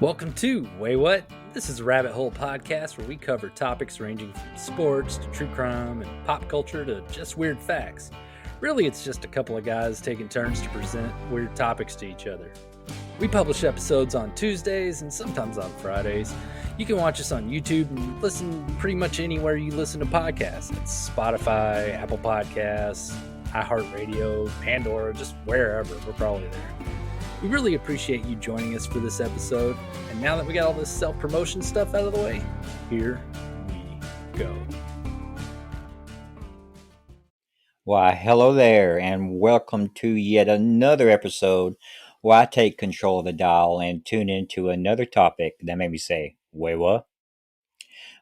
Welcome to Waywut. This is a rabbit hole podcast where we cover topics ranging from sports to true crime and pop culture to just weird facts. Really, it's just a couple of guys taking turns to present weird topics to each other. We publish episodes on Tuesdays and sometimes on Fridays. You can watch us on YouTube and listen pretty much anywhere you listen to podcasts. It's Spotify, Apple Podcasts, iHeartRadio, Pandora, just wherever. We're probably there. We really appreciate you joining us for this episode. And now that we got all this self-promotion stuff out of the way, here we go. Why, hello there, and welcome to yet another episode where I take control of the dial and tune into another topic that made me say, wait, what?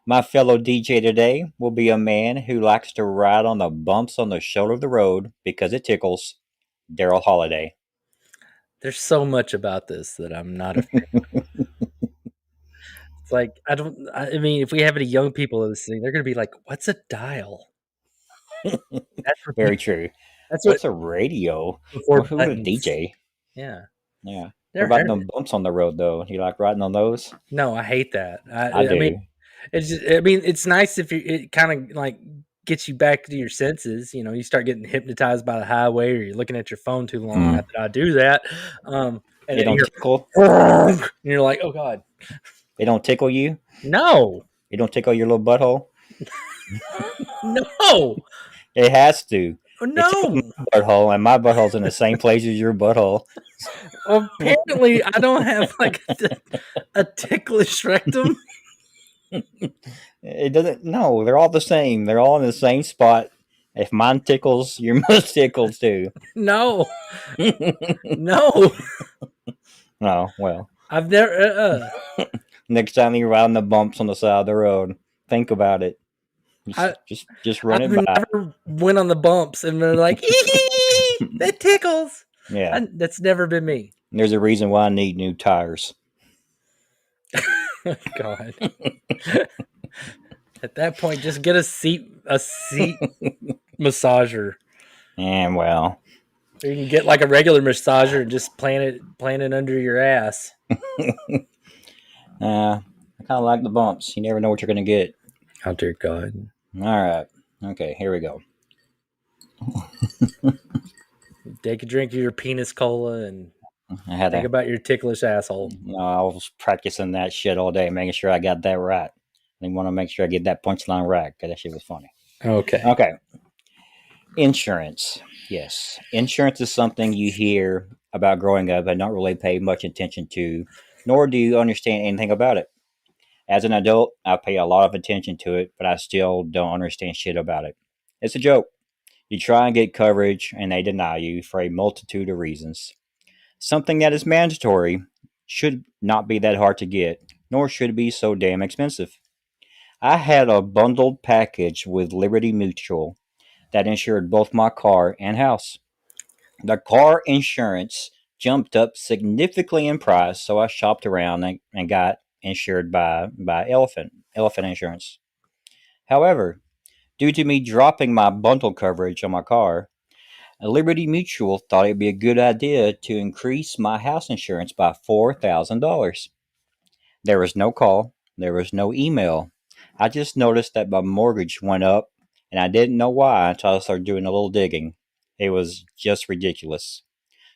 My fellow DJ today will be a man who likes to ride on the bumps on the shoulder of the road because it tickles, Darrell Holiday. There's so much about this that I'm not a fan of. It's like, I mean, if we have any young people listening, they're going to be like, what's a dial? Very true. What's a radio? Who's a DJ? Yeah. What about them bumps on the road, though? You like riding on those? No, I hate that. I do. I mean, it's nice if it kind of like gets you back to your senses. You know, you start getting hypnotized by the highway, or you're looking at your phone too long. Not that I do that. And they don't tickle. And you're like, oh god. They don't tickle you? No. They don't tickle your little butthole? No. It has to. No. My butthole, and my butthole's in the same place as your butthole. Apparently, I don't have like a ticklish rectum. It doesn't. No, they're all the same. They're all in the same spot. If mine tickles, your must tickles too. No. No. Oh, well. I've never. Next time you ride on the bumps on the side of the road, think about it. Just run it by. I never went on the bumps and they're like, that tickles. Yeah. That's never been me. There's a reason why I need new tires. God. At that point, just get a seat massager. And well. Or you can get like a regular massager and just plant it under your ass. I kind of like the bumps. You never know what you're going to get. Oh, dear God. All right. Okay, here we go. Take a drink of your penis cola and think about your ticklish asshole. No, I was practicing that shit all day, making sure I got that right. I want to make sure I get that punchline right because that shit was funny. Okay. Insurance. Yes. Insurance is something you hear about growing up and not really pay much attention to, nor do you understand anything about it. As an adult, I pay a lot of attention to it, but I still don't understand shit about it. It's a joke. You try and get coverage, and they deny you for a multitude of reasons. Something that is mandatory should not be that hard to get, nor should it be so damn expensive. I had a bundled package with Liberty Mutual that insured both my car and house. The car insurance jumped up significantly in price, so I shopped around and got insured by Elephant Insurance. However, due to me dropping my bundle coverage on my car, Liberty Mutual thought it'd be a good idea to increase my house insurance by $4,000. There was no call. There was no email. I just noticed that my mortgage went up, and I didn't know why until I started doing a little digging. It was just ridiculous.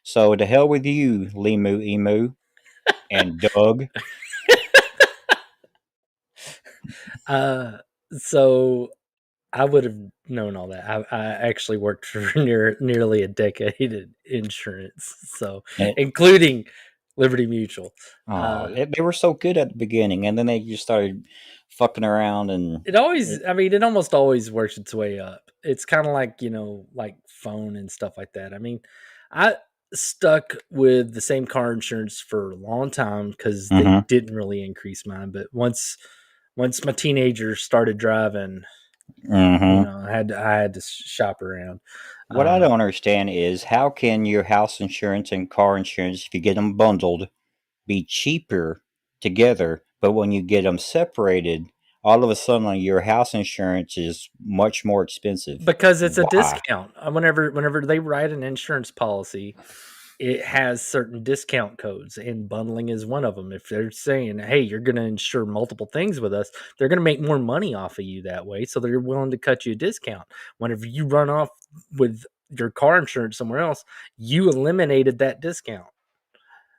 So to hell with you, Limu Emu and Doug. So I would have known all that. I actually worked for nearly a decade in insurance, so including Liberty Mutual. They were so good at the beginning, and then they just started fucking around, and it almost always works its way up. It's kind of like, like phone and stuff like that. I mean, I stuck with the same car insurance for a long time because they didn't really increase mine. But once my teenagers started driving, I had to shop around. What I don't understand is how can your house insurance and car insurance, if you get them bundled, be cheaper together, but when you get them separated, all of a sudden your house insurance is much more expensive? Because it's a discount. Whenever they write an insurance policy, it has certain discount codes, and bundling is one of them. If they're saying, hey, you're going to insure multiple things with us, they're going to make more money off of you that way. So they're willing to cut you a discount. Whenever you run off with your car insurance somewhere else, you eliminated that discount.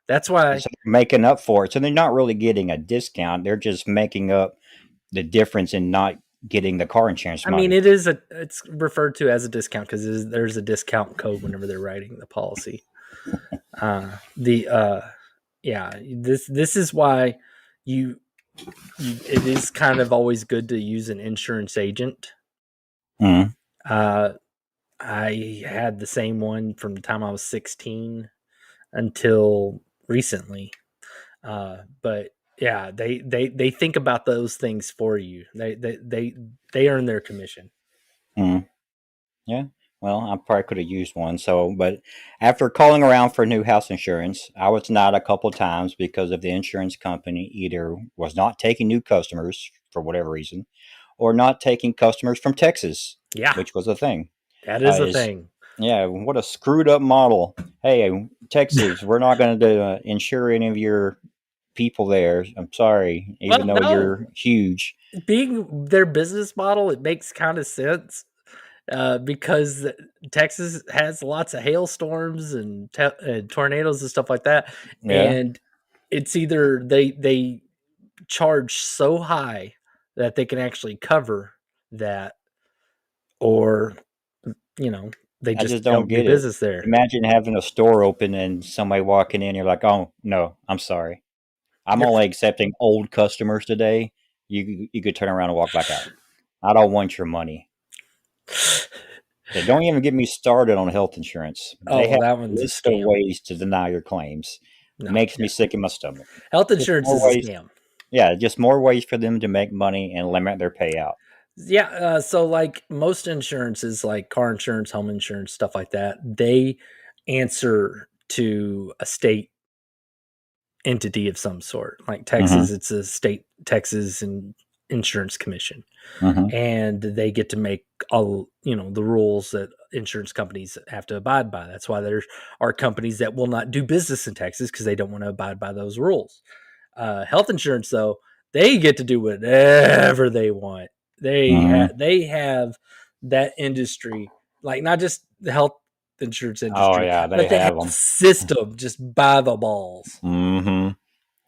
That's why. So they're making up for it. So they're not really getting a discount. They're just making up the difference in not getting the car insurance I money. mean, it's referred to as a discount because there's a discount code whenever they're writing the policy. This is why it is kind of always good to use an insurance agent. Mhm. I had the same one from the time I was 16 until recently. But yeah, they think about those things for you. They earn their commission. Mhm. Yeah. Well, I probably could have used one. So, but after calling around for new house insurance, I was denied a couple of times because of the insurance company either was not taking new customers for whatever reason, or not taking customers from Texas, Yeah, which was a thing. that is a Is thing. Yeah, what a screwed up model. Hey, Texas, we're not going to insure any of your people there. I'm sorry, even Well, though no, you're huge. being their business model, it makes kind of sense because Texas has lots of hailstorms and tornadoes and stuff like that, Yeah, and it's either they charge so high that they can actually cover that, or they I just just don't don't do get it. business there. Imagine having a store open and somebody walking in, you're like, oh, no, I'm sorry. I'm You're only accepting old customers today. You could turn around and walk back out. I don't want your money. Yeah, don't even get me started on health insurance. They oh, have that a one's a list of scam. ways to deny your claims. No, Makes yeah. me sick in my stomach. Health Just insurance more is a ways. scam. Yeah, just more ways for them to make money and limit their payout. Yeah, so like most insurances, like car insurance, home insurance, stuff like that, they answer to a state entity of some sort. Like Mm-hmm. Texas, it's a state Texas and insurance commission, Mm-hmm. and they get to make all the rules that insurance companies have to abide by. That's why there are companies that will not do business in Texas because they don't want to abide by those rules. Health insurance, though, they get to do whatever they want. Mm-hmm. They have that industry, like not just the health insurance Oh industry, yeah, they but the have health them. system just by the balls. Mm-hmm.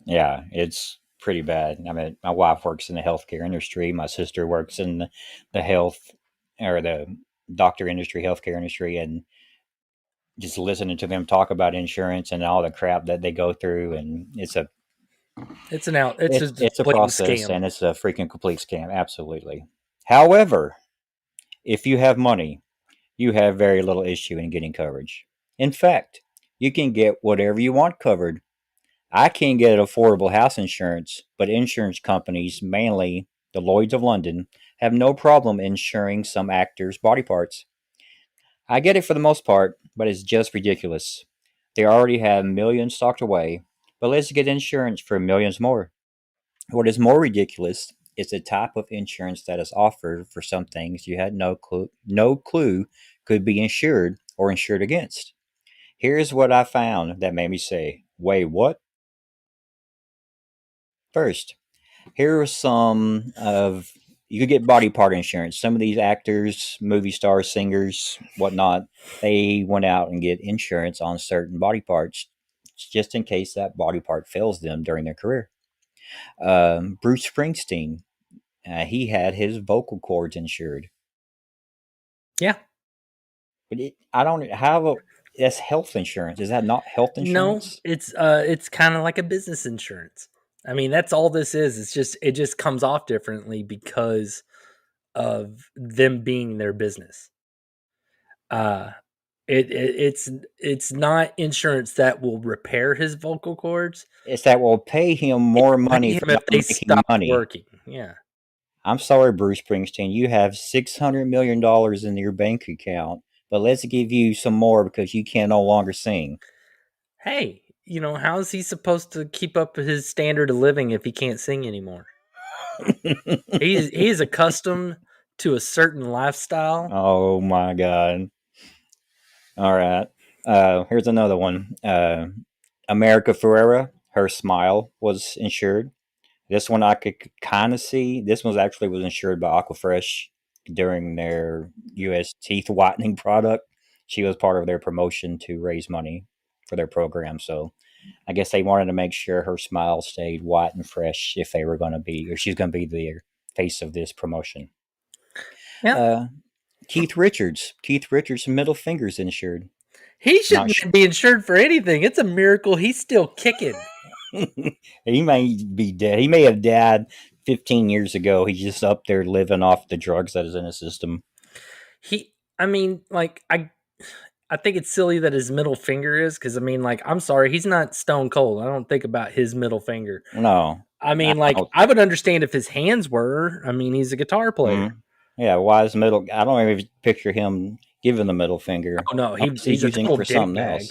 Yeah, it's pretty bad. I mean, my wife works in the healthcare industry. My sister works in the health or the doctor industry, healthcare industry, and just listening to them talk about insurance and all the crap that they go through, and It's just a it's a blatant process, scam. and it's a freaking complete scam. Absolutely. However, if you have money, you have very little issue in getting coverage. In fact, you can get whatever you want covered. I can get affordable house insurance, but insurance companies, mainly the Lloyds of London, have no problem insuring some actors' body parts. I get it for the most part, but it's just ridiculous. They already have millions stocked away, but let's get insurance for millions more. What is more ridiculous is the type of insurance that is offered for some things you had no clue could be insured or insured against. Here's what I found that made me say, "Wait, what?" First, here are some of you could get body part insurance. Some of these actors, movie stars, singers, whatnot, they went out and get insurance on certain body parts just in case that body part fails them during their career. Bruce Springsteen, he had his vocal cords insured, Yeah. but I don't how that's health insurance. Is that not health No, insurance? it's kind of like a business insurance. I mean, that's all this is. It just comes off differently because of them being their business. Uh it's not insurance that will repair his vocal cords. It's that will pay him It more will pay money him for if not they making stop money. working. Yeah. I'm sorry, Bruce Springsteen. You have $600 million in your bank account, but let's give you some more because you can no longer sing. Hey, how is he supposed to keep up his standard of living if he can't sing anymore? He's accustomed to a certain lifestyle. Oh my God. All right. Here's another one. America Ferrera, her smile was insured. This one I could kind of see. This one actually was insured by Aquafresh during their U.S. teeth whitening product. She was part of their promotion to raise money for their program. So I guess they wanted to make sure her smile stayed white and fresh if they were going to be, or she's going to be the face of this promotion. Yeah. Uh, Keith Richards. Keith Richards' middle finger's insured. He Not shouldn't be insured for anything. It's a miracle he's still kicking. He may be dead. He may have died 15 years ago. He's just up there living off the drugs that is in his system. I mean, like, I think it's silly that his middle finger is, because I mean, like, I'm sorry, he's not stone cold. I don't think about his middle finger. No. I mean, like, I would understand if his hands were. I mean, he's a guitar player. Yeah, why is middle? I don't even picture him giving the middle finger. Oh no, He's he's a using total it for dick something bag.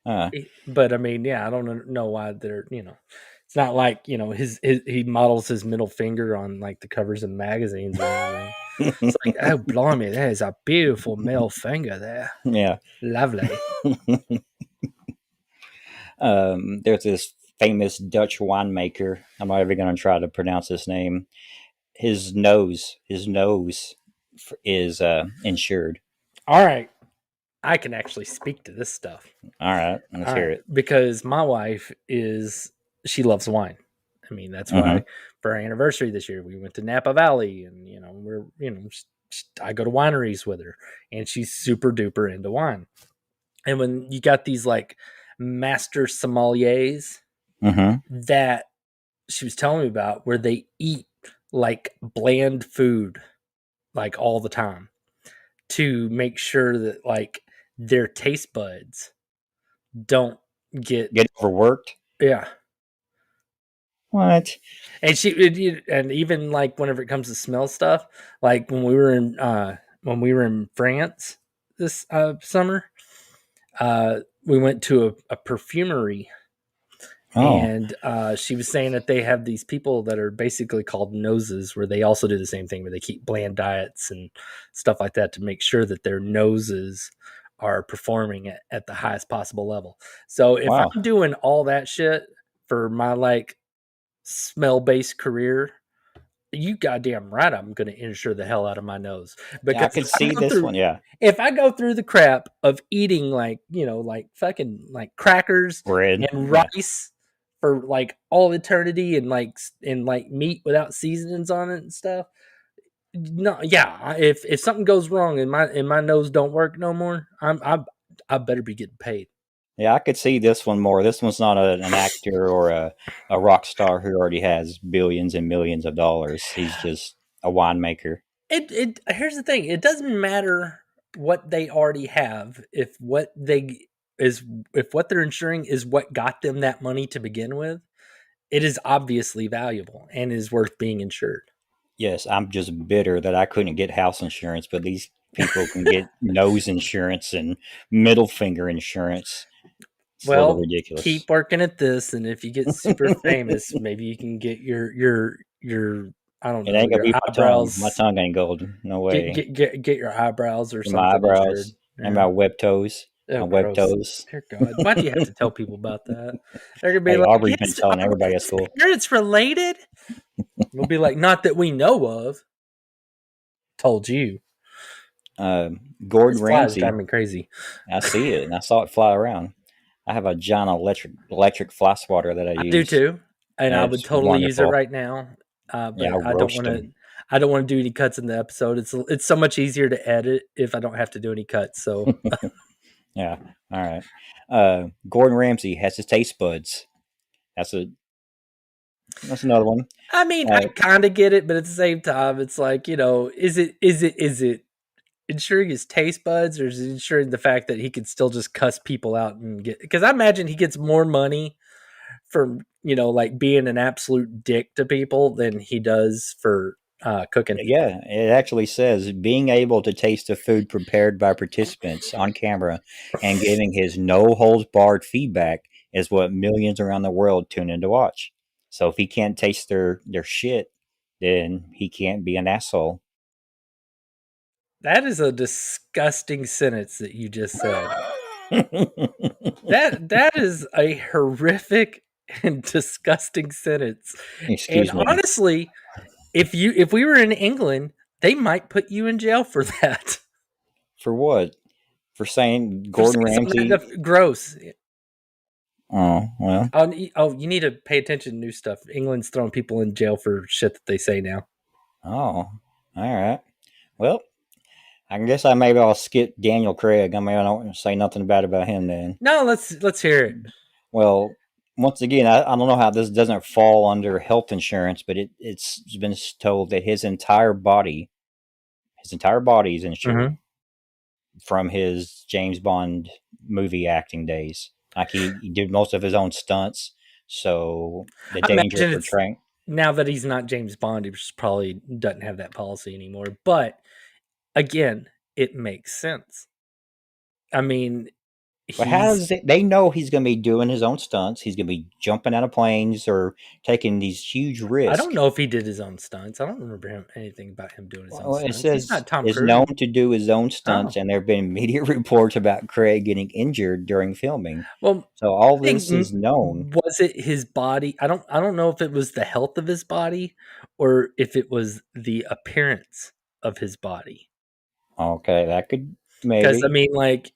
else. But I mean, yeah, I don't know why they're, it's not like, his he models his middle finger on like the covers of magazines or anything. It's like, oh blimey, that is a beautiful male finger there. Yeah, lovely. There's this famous Dutch winemaker. I'm not even going to try to pronounce his name. His nose is insured. All right, I can actually speak to this stuff. All right, let's hear it. Because my wife she loves wine. I mean, that's why for our anniversary this year we went to Napa Valley, and I go to wineries with her, and she's super duper into wine. And when you got these like master sommeliers that she was telling me about, where they eat like bland food like all the time to make sure that like their taste buds don't get overworked. Yeah. What? And and even like whenever it comes to smell stuff, like when we were in France this summer, we went to a perfumery. And she was saying that they have these people that are basically called noses, where they also do the same thing, where they keep bland diets and stuff like that to make sure that their noses are performing at the highest possible level. So if I'm doing all that shit for my like smell-based career, you goddamn right I'm going to insure the hell out of my nose. Because I could see this one, yeah. If I go through the crap of eating like, like fucking like crackers bread and rice for like all eternity, and like meat without seasonings on it and stuff. No, yeah. If something goes wrong and my nose don't work no more, I better be getting paid. Yeah, I could see this one more. This one's not an actor or a rock star who already has billions and millions of dollars. He's just a winemaker. Here's the thing. It doesn't matter what they already have if what they're insuring is what got them that money to begin with. It is obviously valuable and is worth being insured. Yes, I'm just bitter that I couldn't get house insurance, but these people can get nose insurance and middle finger insurance. It's a little ridiculous. Keep working at this, and if you get super famous, maybe you can get your I don't know. It ain't gonna be eyebrows. My tongue ain't gold. No way. Get your eyebrows or something. My eyebrows and my web toes. Oh, my web toes. Dear God, why do you have to tell people about that? They're gonna be like, Aubrey's been telling everybody at school. It's related. We'll be like, not that we know of. Told you. Gordon Ramsay. Driving me crazy. I see it, and I saw it fly around. I have a giant electric fly swatter that I use. I do too, and I would totally use it right now. But I don't want to. I don't want to do any cuts in the episode. It's so much easier to edit if I don't have to do any cuts. So, yeah. All right. Gordon Ramsay has his taste buds. That's another one. I mean, I kind of get it, but at the same time, it's like, is it insuring his taste buds, or is it insuring the fact that he could still just cuss people out and get? Because I imagine he gets more money for like being an absolute dick to people than he does for cooking. Yeah, it actually says being able to taste the food prepared by participants on camera and giving his no holds barred feedback is what millions around the world tune in to watch. So if he can't taste their shit, then he can't be an asshole. That is a disgusting sentence that you just said. That is a horrific and disgusting sentence. And Excuse me. honestly, if we were in England, they might put you in jail for that. For what? For saying For Gordon saying something Ramsay? gross. Oh, well. You need to pay attention to new stuff. England's throwing people in jail for shit that they say now. Oh, all right. Well, I guess I'll skip Daniel Craig. I mean, I don't say nothing bad about him then. No, let's hear it. Well, once again, I don't know how this doesn't fall under health insurance, but it's been told that his entire body is insured Mm-hmm. from his James Bond movie acting days. Like he did most of his own stunts, so the I danger of imagine it's portraying. now that he's not James Bond, he just probably doesn't have that policy anymore. But again, it makes sense. I mean, But how he's does it? They know he's going to be doing his own stunts. He's going to be jumping out of planes or taking these huge I don't risks. know if he did his own stunts. I don't remember anything about him doing his own Well, it stunts. He's says not Tom is known Cruise. to do his own Oh, stunts, and there have been media reports about Craig getting injured during filming. well, So all I think this is known. was it his body? I don't know if it was the health of his body or if it was the appearance of his body. Okay, that could Because I maybe. mean, like,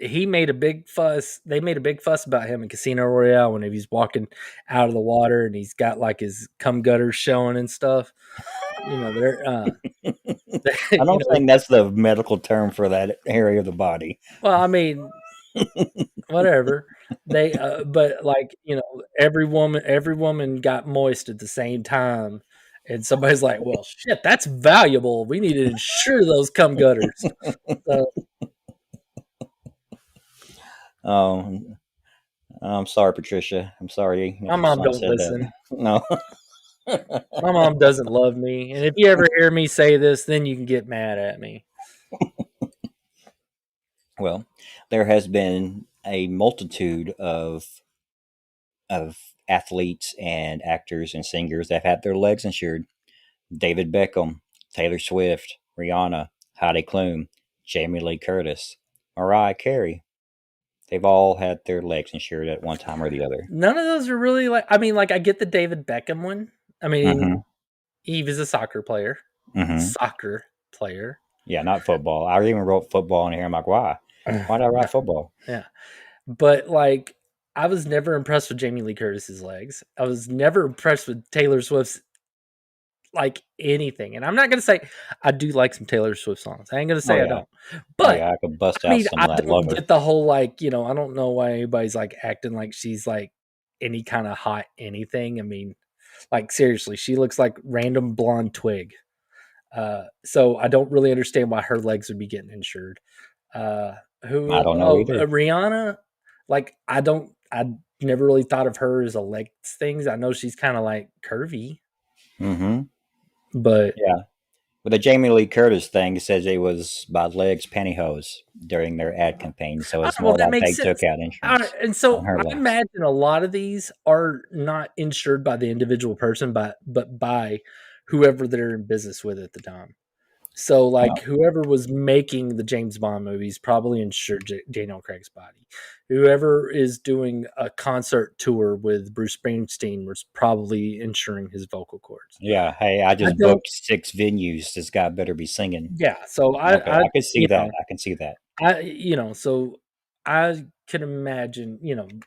he made a big fuss. They made a big fuss about him in Casino Royale when he's walking out of the water and he's got like his cum gutters showing and stuff. You know, I you don't know. think that's the medical term for that area of the body. Well, I mean, whatever. But like, every woman got moist at the same time, and somebody's like, "Well, shit, that's valuable. We need to insure those cum gutters." So, Um, I'm sorry, Patricia. I'm sorry my if your mom son don't said that. listen. No. My mom doesn't love me, and if you ever hear me say this, then you can get mad at me. Well, there has been a multitude of athletes and actors and singers that have had their legs insured. David Beckham, Taylor Swift, Rihanna, Heidi Klum, Jamie Lee Curtis, Mariah Carey. They've all had their legs insured at one time or the other. None of those are really like. I mean, like I get the David Beckham one. I mean, Mm-hmm. he was a soccer player. Mm-hmm. Soccer player. Yeah, not football. I even wrote football in here. I'm like, why? Why did I Yeah, write football? yeah. But like, I was never impressed with Jamie Lee Curtis's legs. I was never impressed with Taylor Swift's like anything. And I'm not gonna say I do like some Taylor Swift songs. I ain't gonna Oh say I yeah. don't. Oh But yeah. I could bust I out mean, some I of that don't lover. get the whole like, I don't know why anybody's like acting like she's like any kind of hot anything. I mean, like seriously, she looks like random blonde twig. So I don't really understand why her legs would be getting insured. Uh, I who? don't know Oh, either. Rihanna. Like I don't. I never really thought of her as a legs things. I know she's kind of like curvy, Mm-hmm. but Yeah. With the Jamie Lee Curtis thing, it says it was by legs pantyhose during their ad campaign. So it's well, more that like makes they took sense. out insurance And on so her I legs. imagine a lot of these are not insured by the individual person, but by whoever they're in business with at the time. So, like, No. whoever was making the James Bond movies probably insured Daniel Craig's body. Whoever is doing a concert tour with Bruce Springsteen was probably insuring his vocal cords. Yeah. Hey, I I just don't. booked 6 venues. This guy better be singing. Yeah. So Okay. I can see you that. know, I can see that. so I can imagine,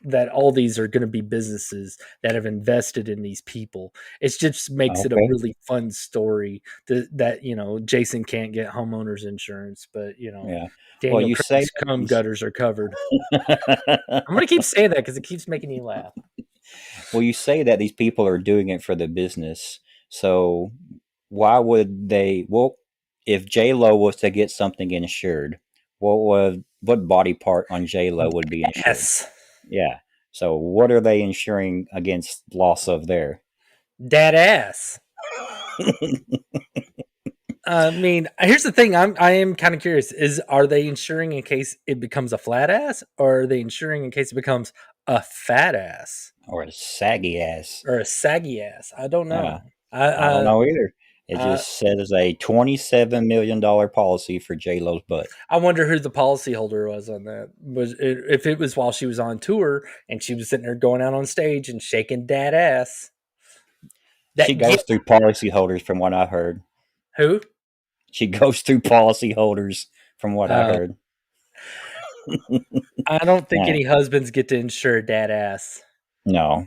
that all these are going to be businesses that have invested in these people. It just makes it a Okay. really fun story that Jason can't get homeowners insurance, but Yeah. Well, Daniel you say Craig's that cum these. gutters are covered. I'm going to keep saying that because it keeps making you laugh. Well, you say that these people are doing it for the business. So why would they? Well, if J Lo was to get something insured, what body part on J Lo would be insured? Yes, Yeah. So what are they insuring against loss of there? that ass. I mean, here's the thing. I am kind of curious. Are they insuring in case it becomes a flat ass, or are they insuring in case it becomes a fat ass Or a saggy ass? or a saggy ass? I don't know. Yeah. I, I don't I know either. It Uh, just says a $27 million policy for J Lo's butt. I wonder who the policyholder was on that. If it was while she was on tour and she was sitting there going out on stage and shaking that ass? She That get goes through policyholders, from what I heard. who? She goes through policyholders, from what I Uh, heard. I don't think Yeah. any husbands get to insure that ass. No,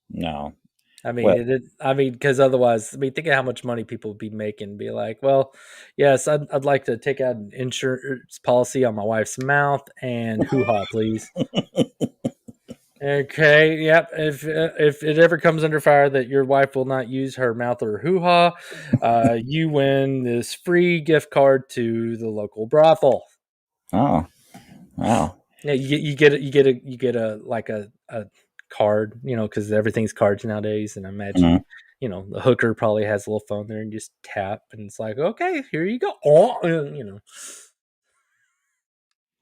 no. I mean, Well, because otherwise, I mean, think of how much money people would be making. Be like, well, yes, I'd like to take out an insurance policy on my wife's mouth and hoo ha, please. Okay, yep. If it ever comes under fire that your wife will not use her mouth or hoo ha, you win this free gift card to the local brothel. oh, wow. Yeah, you get a like a card, because everything's cards nowadays, and I imagine Mhm. the hooker probably has a little phone there and just tap, and it's like, okay, here you go. Oh.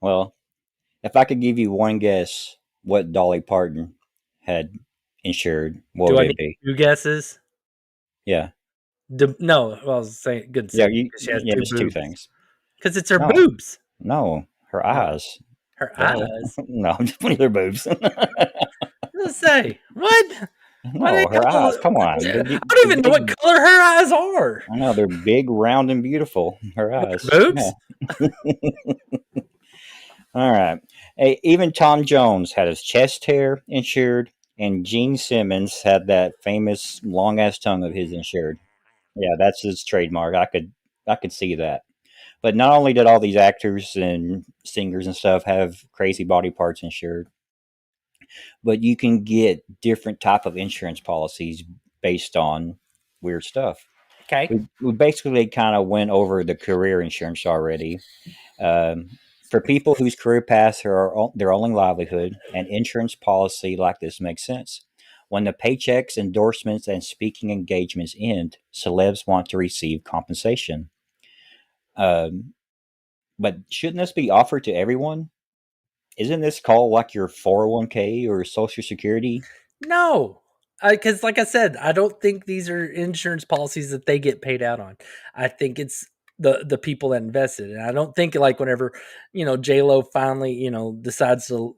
Well, if I could give you one guess what Dolly Parton had insured, what Do would I it need be? 2 guesses? Yeah. No, well, I was saying good Yeah, say because she has yeah, two just two boobs. things. Because it's her No, boobs. no, her No, eyes. her Duh. eyes. No, just one of their boobs. Let's say what? Why No, they her eyes. all? Come on, I don't they're even know what big. color her eyes are. I know they're big, round, and beautiful. Her What, her eyes. Yeah. boobs? All right. Hey, even Tom Jones had his chest hair insured, and Gene Simmons had that famous long ass tongue of his insured. Yeah, that's his trademark. I could see that. But not only did all these actors and singers and stuff have crazy body parts insured, but you can get different type of insurance policies based on weird stuff. Okay. We basically kind of went over the career insurance already. For people whose career paths are their only livelihood, an insurance policy like this makes sense. When the paychecks, endorsements, and speaking engagements end, celebs want to receive compensation. Um, but shouldn't this be offered to everyone? Isn't this called like your 401k or Social Security? No, because like I said, I don't think these are insurance policies that they get paid out on. I think it's the people that invested, and I don't think like whenever J Lo finally decides to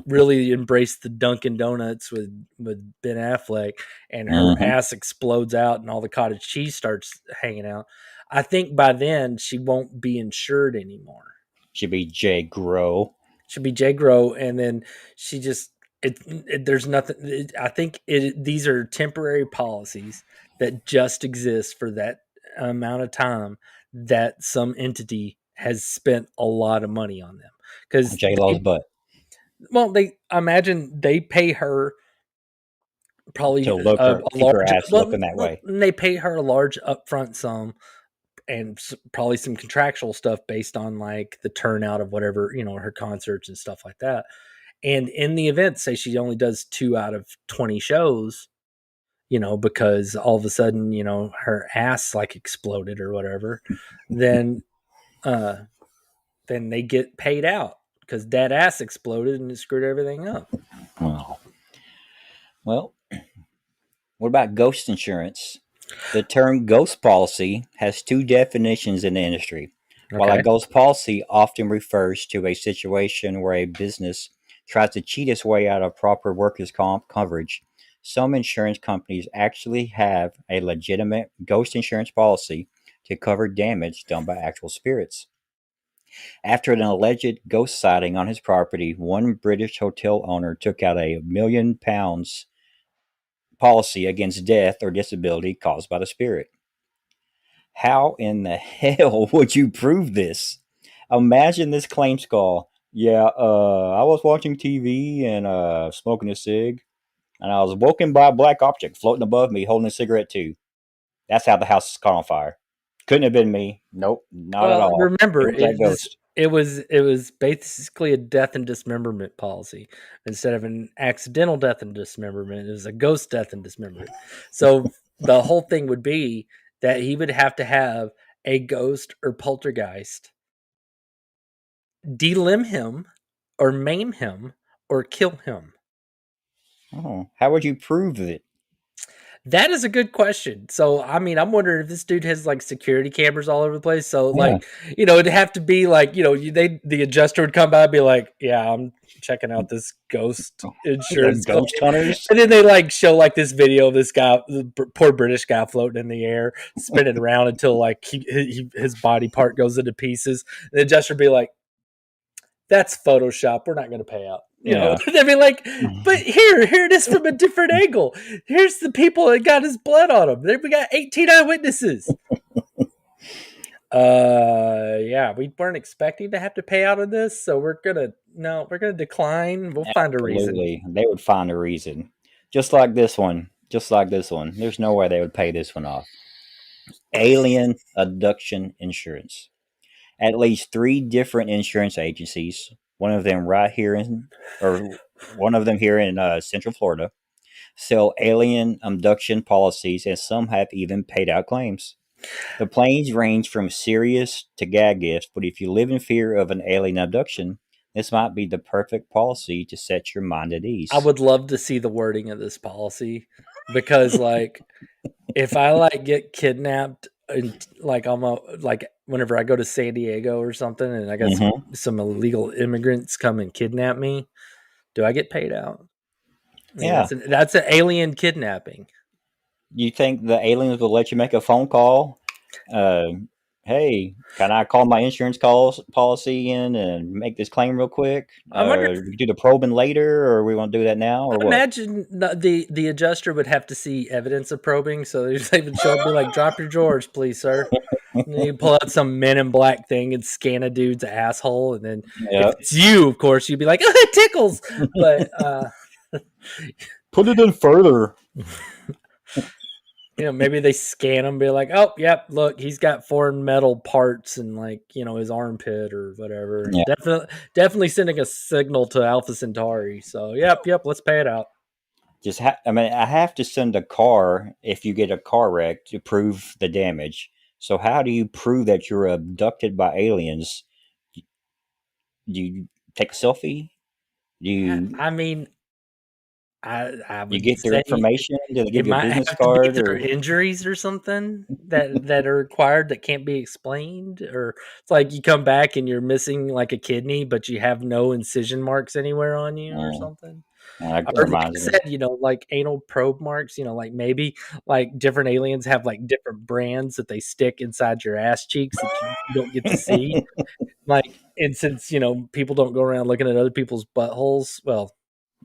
really embrace the Dunkin' Donuts with Ben Affleck, and her Mm-hmm. ass explodes out, and all the cottage cheese starts hanging out. I think by then she won't be insured anymore. Should be Jay Grow. Should be Jay Grow, and then she just there's nothing. I think these are temporary policies that just exist for that amount of time that some entity has spent a lot of money on them because J Lo's butt. they I imagine they pay her To probably look a her, keep her large ass looking that way. they pay her a large upfront sum and probably some contractual stuff based on like the turnout of whatever her concerts and stuff like that. And in the event, say she only does 2 out of 20 shows, because all of a sudden, her ass like exploded or whatever, then uh then they get paid out because that ass exploded and it screwed everything up. Oh. Well, what about ghost insurance? The term ghost policy has two definitions in the industry. While a Okay. ghost policy often refers to a situation where a business tries to cheat its way out of proper workers' comp coverage, some insurance companies actually have a legitimate ghost insurance policy to cover damage done by actual spirits. After an alleged ghost sighting on his property, one British hotel owner took out £1 million policy against death or disability caused by the spirit. How in the hell would you prove this? Imagine this claim call. Yeah, I was watching TV and smoking a cig, and I was woken by a black object floating above me holding a cigarette too. That's how the house caught on fire. Couldn't have been me. Nope, not at Well, all. It remember, was that ghost. it was basically a death and dismemberment policy. Instead of an accidental death and dismemberment, it was a ghost death and dismemberment. So the whole thing would be that he would have to have a ghost or poltergeist delimb him or maim him or kill him. Oh, how would you prove it? That is a good question. So, I mean, I'm wondering if this dude has like security cameras all over the place. So, Yeah, like, it'd have to be like, the adjuster would come by and be like, "Yeah, I'm checking out this ghost the insurance claim," ghost hunters. and then they like show like this video of this guy, the poor British guy, floating in the air, spinning around until like his body part goes into pieces. And the adjuster would be like, "That's Photoshop. We're not going to pay out." Yeah. They'd be like, "But here it is from a different angle. Here's the people that got his blood on them. We got 18 eyewitnesses." Yeah, we weren't expecting to have to pay out on this, so we're gonna decline. We'll find a reason. Absolutely. They would find a reason. Just like this one. Just like this one. There's no way they would pay this one off. Alien abduction insurance. At least 3 different insurance agencies, one of them right here or one of them here in Central Florida, sell alien abduction policies, and some have even paid out claims. The claims range from serious to gag gifts, but if you live in fear of an alien abduction, this might be the perfect policy to set your mind at I ease. would love to see the wording of this policy because, like, if I like get kidnapped and like like whenever I go to San Diego or something, and I got Hmm. some illegal immigrants come and kidnap me, do I get paid out? I mean, Yeah. that's an alien kidnapping. You think the aliens will let you make a phone call? Uh, hey, can I call my insurance calls policy in and make this claim real quick? I wonder. We do the probing later, or we want to do that now, or I what? imagine the adjuster would have to see evidence of probing, so they would show up and be like, "Drop your drawers, please, sir." And then you pull out some Men in Black thing and scan a dude's asshole, and then if Yeah. it's you, of course, you'd be like, "Oh, it tickles." But Put it in further. maybe they scan him, be like, "Oh, yep, look, he's got foreign metal parts and like his armpit or whatever." Yeah. Definitely sending a signal to Alpha Centauri. So, yep, let's pay it out. I mean, I have to send a car if you get a car wreck to prove the damage. So how do you prove that you're abducted by aliens? Do you take a selfie? Do you I mean, I you would get their say information? Do they it give you a might business have to be card their or? injuries or something that are required that can't be explained, or it's like you come back and you're missing like a kidney, but you have no incision marks anywhere on you or something. That Or like I reminds me. said, like anal probe marks, like maybe like different aliens have like different brands that they stick inside your ass cheeks that you don't get to see. Like, and since, people don't go around looking at other people's buttholes, well,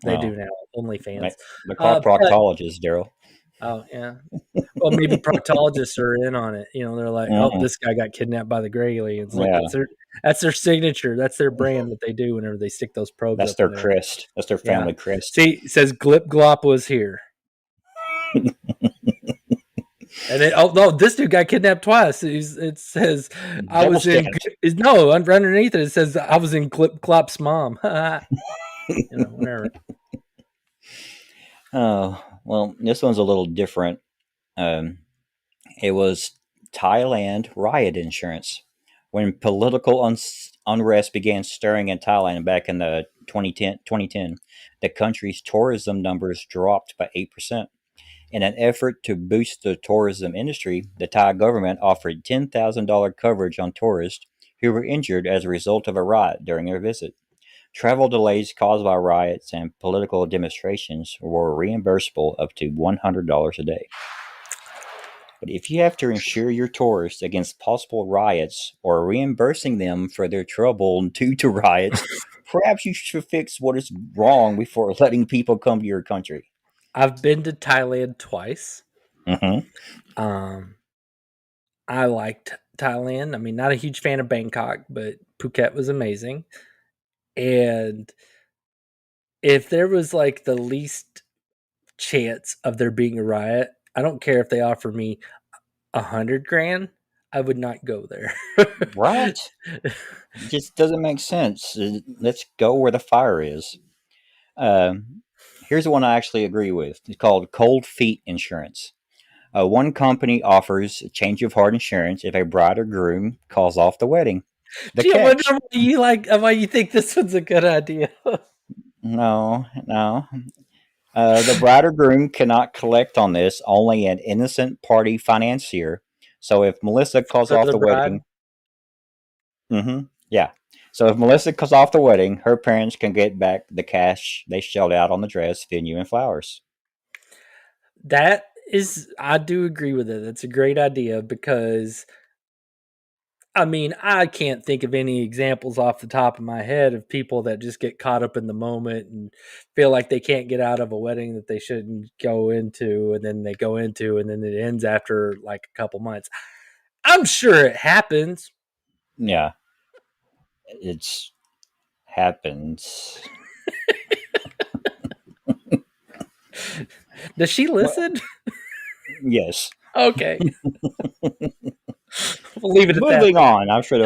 they do Well, now, OnlyFans. they're called But proctologists, Daryl. oh, yeah. Well, maybe proctologists are in on it. They're like, "Oh, Mhm. this guy got kidnapped by the gray aliens. Look, Yeah, that's their signature. That's their brand that they do whenever they stick those probes that's up their in there." crest. That's their Yeah. family crest. See, it says Glip Glop was here. And then, oh no, this dude got kidnapped twice. It says I Double was in. stacked. No, underneath it says I was in Glip Glop's mom. Whatever. Oh, well, this one's a little different. Um, it was Thailand riot insurance. When political unrest began stirring in Thailand back in the 2010, the country's tourism numbers dropped by 8%. In an effort to boost the tourism industry, the Thai government offered $10,000 coverage on tourists who were injured as a result of a riot during their visit. Travel delays caused by riots and political demonstrations were reimbursable up to $100 a day. But if you have to insure your tourists against possible riots or reimbursing them for their trouble due to riots, perhaps you should fix what is wrong before letting people come to your country. I've been to Thailand twice. Mm-hmm. I liked Thailand. I mean, not a huge fan of Bangkok, but Phuket was amazing. And if there was like the least chance of there being a riot, I don't care if they offer me 100 grand, I would not go there. Right? It just doesn't make sense. Let's go where the fire is. Here's the one I actually agree with. It's called Cold Feet Insurance. One company offers change of heart insurance if a bride or groom calls off the wedding. The Gee, I wonder catch? why you think this one's a good idea. No, no. The bride or groom cannot collect on this, only an innocent party financier. So if Melissa calls For off the the bride. wedding, yeah. So if Melissa calls off the wedding, her parents can get back the cash they shelled out on the dress, venue, and flowers. That is, I do agree with it. That's a great idea because, I mean, I can't think of any examples off the top of my head of people that just get caught up in the moment and feel like they can't get out of a wedding that they shouldn't go into, and then they go into, and then it ends after like a couple months. I'm sure it happens. Yeah, it's happens. Does she Well, listen? yes. Okay. We'll leave it at that. Moving on. I should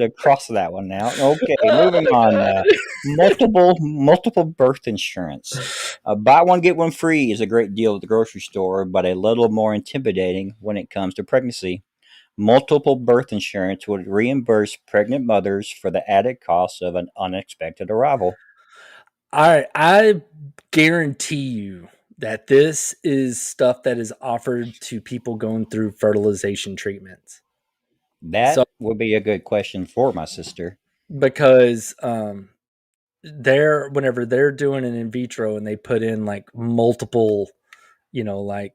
have crossed that one out. Okay, moving on. Multiple birth insurance. Buy one get one free is a great deal at the grocery store, but a little more intimidating when it comes to pregnancy. Multiple birth insurance would reimburse pregnant mothers for the added cost of an unexpected arrival. I guarantee you that this is stuff that is offered to people going through fertilization treatments. So That would be a good question for my sister. because they're whenever they're doing an in vitro and they put in like multiple, like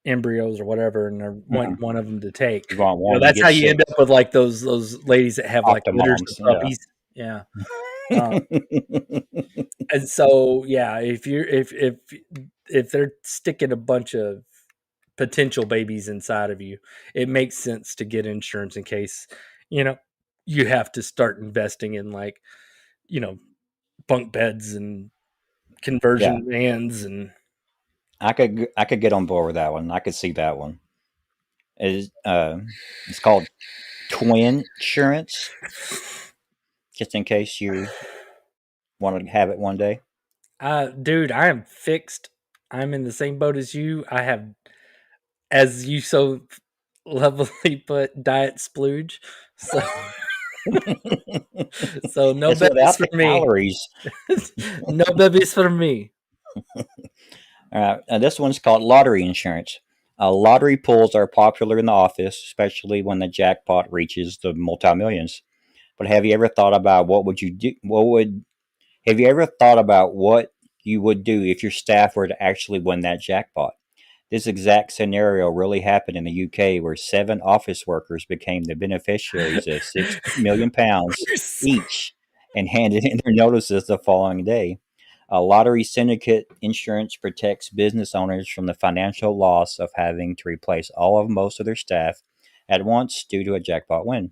embryos or whatever, and they want Mhm. one of them to take. You want one, you That's get how you end six. up with like those ladies that have like litters of Octomoms, yeah. puppies. Yeah. And so yeah, if they're sticking a bunch of potential babies inside of you, it makes sense to get insurance in case, you know, you have to start investing in like, you know, bunk beds and Yeah, conversion vans and I could get on board with that one. I could see that one. It's called twin insurance, just in case you want to have it one day. dude, I am fixed. I'm in the same boat as you. I have, as you so lovely put, diet splooge. So so no It's babies without for the me. calories. No babies for me. This one's called lottery insurance. Lottery pulls are popular in the office, especially when the jackpot reaches the multi-millions. But have you ever thought about what would you do? Have you ever thought about what you would do if your staff were to actually win that jackpot? This exact scenario really happened in the UK, where 7 office workers became the beneficiaries of £6 million each and handed in their notices the following day. A lottery syndicate insurance protects business owners from the financial loss of having to replace all of most of their staff at once due to a jackpot win.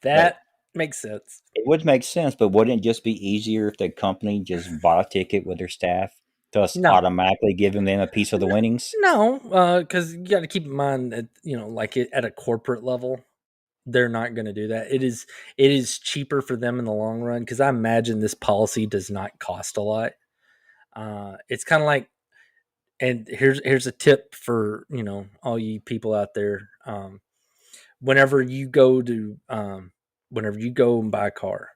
But That makes sense. it would make sense, but wouldn't it just be easier if the company just bought a ticket with their staff, thus No, automatically giving them a piece of the winnings? no, because you got to keep in mind that like at a corporate level, they're not going to do that. It is cheaper for them in the long run because I imagine this policy does not cost a lot. It's kind of like, and here's a tip for all you people out there. Whenever you go to whenever you go and buy a car,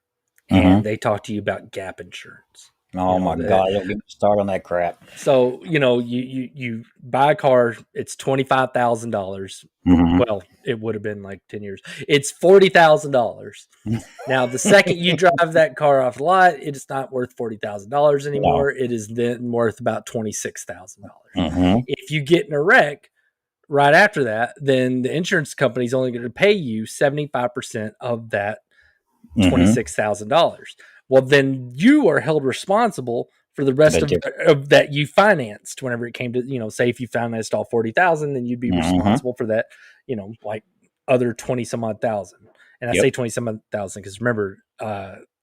Mm-hmm. and they talk to you about gap insurance, Oh my that. God! Don't get me started on that crap. So you buy a car, it's $25,000. Mm-hmm. Well, it would have been like 10 years. It's $40,000. Now, the second you drive that car off the lot, it is not worth $40,000 No. anymore. It is then worth about $26,000. Mm-hmm. If you get in a wreck right after that, then the insurance company is only going to pay you 75% of that Mm-hmm. $26,000. Well, then you are held responsible for the For rest the of, different. of that you financed. Whenever it came to, say if you financed all 40,000, then you'd be Mm-hmm. responsible for that, like other 20 some odd thousand. And I say Yep. 20 some odd thousand because remember,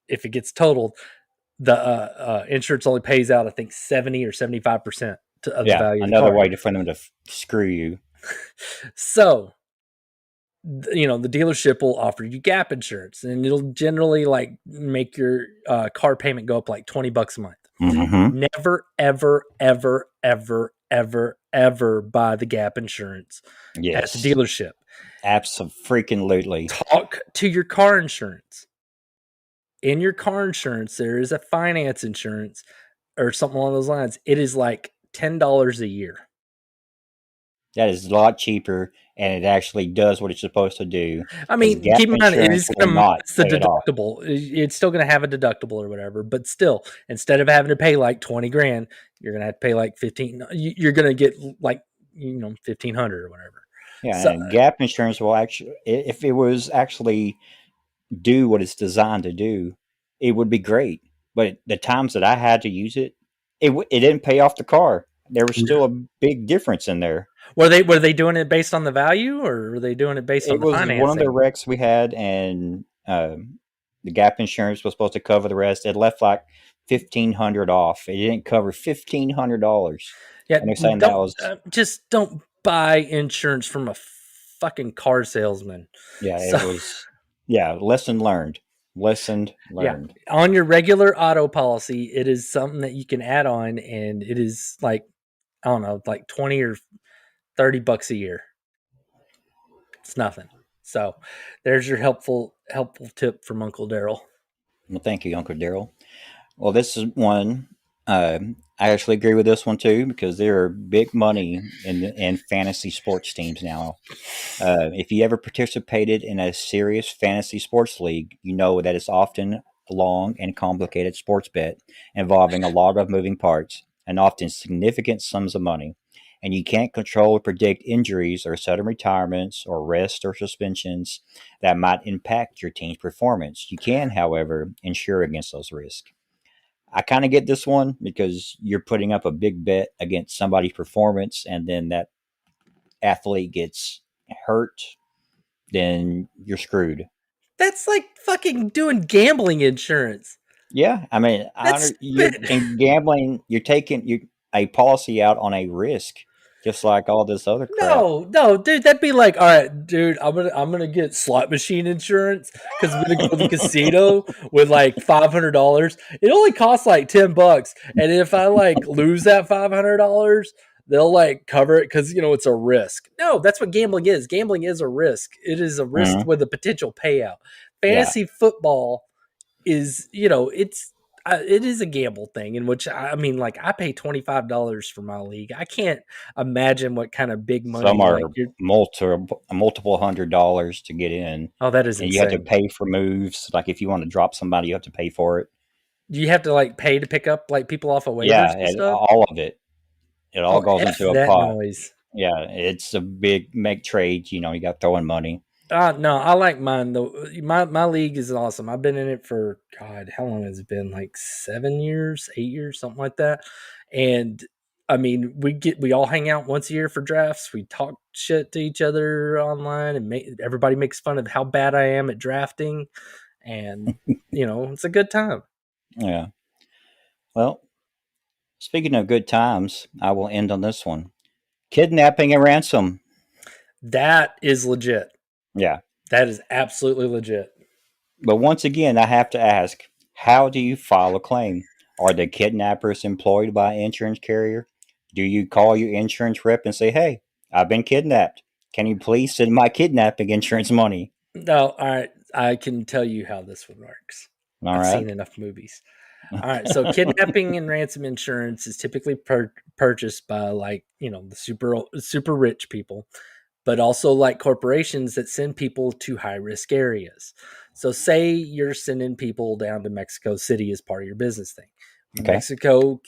if it gets totaled, the insurance only pays out, I think, 70 or 75% of the Yeah. value of the Another car. way for them to screw you. So the dealership will offer you gap insurance, and it'll generally like make your car payment go up like $20 a month. Mm-hmm. Never, ever, ever, ever, ever, ever buy the gap insurance at the Yes. dealership. Absolutely. Talk to your car insurance. In your car insurance, there is a finance insurance or something along those lines, it is like $10 a year. That is a lot cheaper, and it actually does what it's supposed to do. I Because mean, gap keep in mind it insurance is will going to not minus the pay it off. deductible. It's still going to have a deductible or whatever, but still, instead of having to pay like 20 grand, you're going to have to pay like 15. You're going to get like 1,500 or whatever. Yeah, So and gap insurance will actually, if it was actually do what it's designed to do, it would be great. But the times that I had to use it, it didn't pay off the car. There was still a big difference in there. were they doing it based on the value, or were they doing it based on It the was one of the financing? wrecks we had, and the gap insurance was supposed to cover the rest. It left like 1,500 off. It didn't cover $1,500, Yeah, and they're saying that don't was just don't buy insurance from a fucking car salesman. yeah, it So was yeah. Lesson learned. Lesson yeah, learned. on your regular auto policy, it is something that you can add on, and it is like I don't know, like 20 or $30 a year. It's nothing. So there's your helpful tip from Uncle Darrell. Well, thank you, Uncle Daryl. Well, this is one. I actually agree with this one too because there are big money in fantasy sports teams now. If you ever participated in a serious fantasy sports league, you know that it's often a long and complicated sports bet involving a lot of moving parts and often significant sums of money. And you can't control or predict injuries or sudden retirements or rest or suspensions that might impact your team's performance. You can, however, insure against those risks. I kind of get this one because you're putting up a big bet against somebody's performance, and then that athlete gets hurt, then you're screwed. That's like fucking doing gambling insurance. Yeah, I mean, That's you're in gambling. You're taking a policy out on a risk, just like all this other crap. no, dude. That'd be like, all right, dude. I'm gonna get slot machine insurance because I'm gonna go to the casino with like $500. It only costs like $10, and if I like lose that $500, they'll like cover it because it's a risk. No, that's what gambling is. Gambling is a risk. It is a risk Mhm. with a potential payout. Yeah, Fantasy football is it is a gamble thing in which I mean, like, I pay $25 for my league. I can't imagine what kind of big some money are like you're. multiple $100s to get in, Oh, that is and you have to insane. pay for moves. Like if you want to drop somebody, you have to pay for it. Do you have to like pay to pick up like people off of waivers Yeah, and and stuff? all of it. It all Oh, goes F into a that pot. noise. Yeah, it's a big make trade. You got throwing money. No, I like mine though. My league is awesome. I've been in it for God, how long has it been? Like 7 years, 8 years, something like that. And I mean, we all hang out once a year for drafts. We talk shit to each other online, and everybody makes fun of how bad I am at drafting. And it's a good time. Yeah. Well, speaking of good times, I will end on this one. Kidnapping and ransom. That is legit. Yeah. That is absolutely legit. But once again, I have to ask, how do you file a claim? Are the kidnappers employed by an insurance carrier? Do you call your insurance rep and say, hey, I've been kidnapped. Can you please send my kidnapping insurance money? No, all right. I can tell you how this one works. All I've right. seen enough movies. All right, so kidnapping and ransom insurance is typically purchased by like the super rich people, but also like corporations that send people to high risk areas. So, say you're sending people down to Mexico City as part of your business thing, Okay. Mexico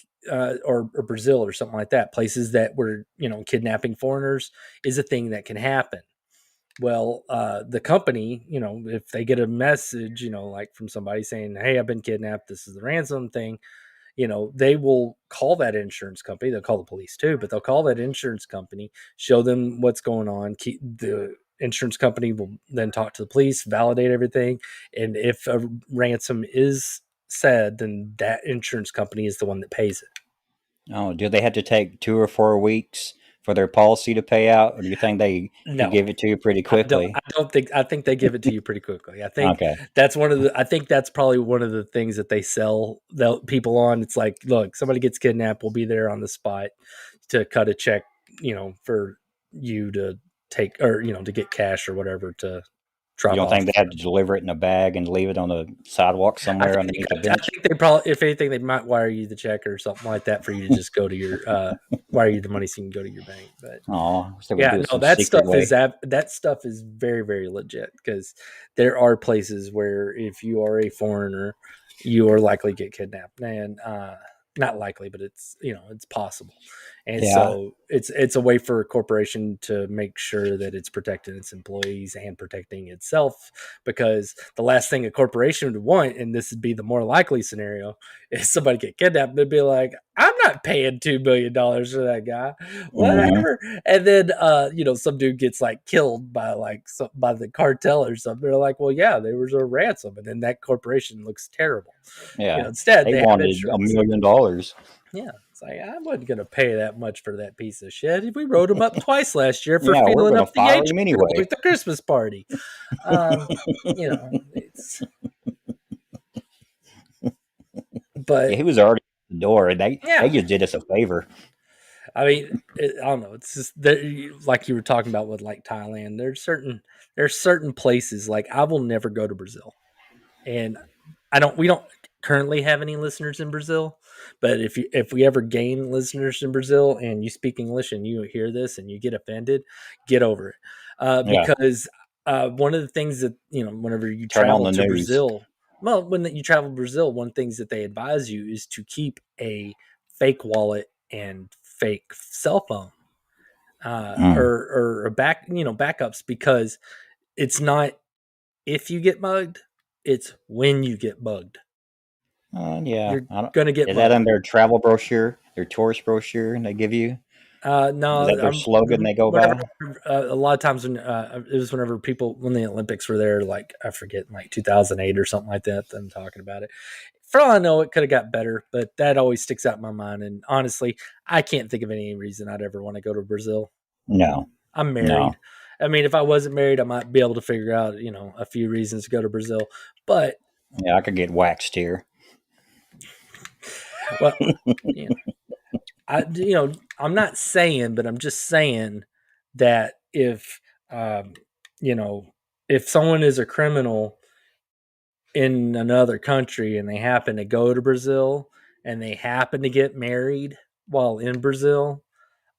or Brazil or something like that, places that were kidnapping foreigners is a thing that can happen. Well, the company, if they get a message, like from somebody saying, "Hey, I've been kidnapped. This is the ransom thing," they will call that insurance company. They'll call the police too, but they'll call that insurance company, show them what's going on. The insurance company will then talk to the police, validate everything, and if a ransom is said, then that insurance company is the one that pays it. Oh, do they have to take 2 or 4 weeks for their policy to pay out, or do you think they can No, give it to you pretty I don't. quickly? I don't think. I think they give it to you pretty quickly. I think Okay. that's one of the. I think that's probably one of the things that they sell the people on. It's like, look, somebody gets kidnapped, we'll be there on the spot to cut a check, for you to take or to get cash or whatever to You don't off. think they have to deliver it in a bag and leave it on the sidewalk somewhere underneath the I bench? think they probably, if anything, they might wire you the check or something like that for you to just go to your wire you the money so you can go to your bank. But So we do yeah, it no, some that secret stuff way. is very, very legit, because there are places where if you are a foreigner, you are likely to get kidnapped, and not likely, but it's it's possible, and Yeah. so it's a way for a corporation to make sure that it's protecting its employees and protecting itself, because the last thing a corporation would want, and this would be the more likely scenario, is somebody get kidnapped. They'd be like, I'm not paying $2 million for that guy, whatever. And then some dude gets like killed by by the cartel or something. They're like, well, yeah, there was a ransom, and then that corporation looks terrible. Yeah. Instead They they have wanted insurance. $1 million. Yeah, it's like, I wasn't going to pay that much for that piece of shit. We wrote him up twice last year for Yeah, we're feeling going to up the fire age him anyway. at the Christmas party. It's. But Yeah, he was already at the door, and they just did us a favor. I mean, I don't know. It's just like you were talking about with like Thailand. There's certain places, like I will never go to Brazil, and we don't currently have any listeners in Brazil. But if we ever gain listeners in Brazil and you speak English and you hear this and you get offended, get over it, because one of the things that whenever you travel to Brazil, when you travel to Brazil, one of the things that they advise you is to keep a fake wallet and fake cell phone, or backups, because it's not if you get mugged, it's when you get mugged. You're gonna get. Is that on their travel brochure, their tourist brochure, and they give you? No, is that their slogan they go by? A lot of times when it was when the Olympics were there, like I forget, like 2008 or something like that. I'm talking about it. For all I know, it could have got better, but that always sticks out in my mind. And honestly, I can't think of any reason I'd ever want to go to Brazil. No, I'm married. No. I mean, if I wasn't married, I might be able to figure out, a few reasons to go to Brazil. But yeah, I could get waxed here. Well, I'm not saying, but I'm just saying that if someone is a criminal in another country and they happen to go to Brazil and they happen to get married while in Brazil,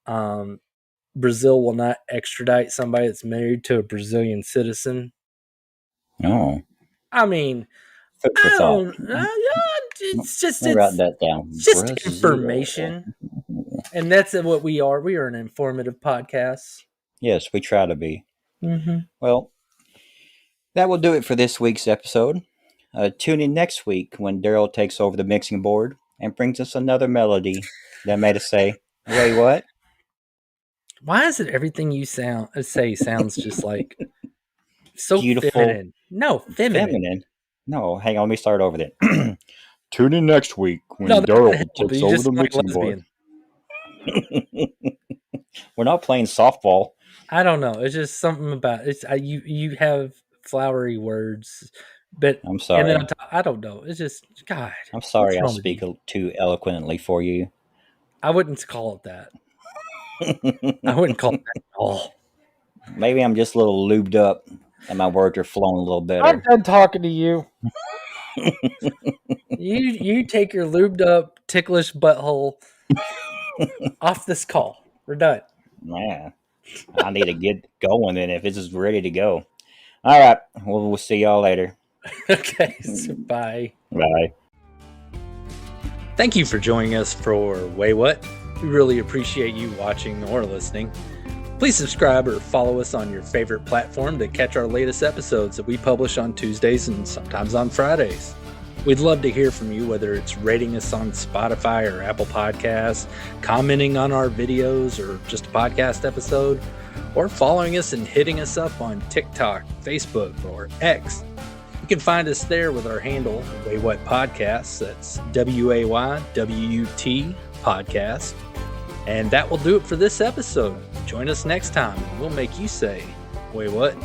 Brazil will not extradite somebody that's married to a Brazilian citizen. No. I mean, it's just write that down. It's just information, and that's what we are. We are an informative podcast. Yes, we try to be. Mm-hmm. Well, that will do it for this week's episode. Tune in next week when Darrell takes over the mixing board and brings us another melody that made us say, "Waywut." Why is it everything you say sounds just like so beautiful? Feminine. No, feminine. No, hang on. Let me start over then. Tune in next week when Darrell takes over the mixing board. We're not playing softball. I don't know. It's just something about it. You have flowery words, but I'm sorry. And then I don't know. It's just God. I'm sorry. I speak too eloquently for you. I wouldn't call it that. I wouldn't call it that at all. Maybe I'm just a little lubed up and my words are flowing a little better. I'm done talking to you. You take your lubed up, ticklish butthole off this call. We're done. Man, I need to get going then if this is ready to go. All right. We'll see y'all later. Okay. So bye. Bye. Thank you for joining us for Waywut. We really appreciate you watching or listening. Please subscribe or follow us on your favorite platform to catch our latest episodes that we publish on Tuesdays and sometimes on Fridays. We'd love to hear from you, whether it's rating us on Spotify or Apple Podcasts, commenting on our videos or just a podcast episode, or following us and hitting us up on TikTok, Facebook, or X. You can find us there with our handle, Waywut Podcasts. That's WAYWUT Podcast. And that will do it for this episode. Join us next time and we'll make you say, Waywut.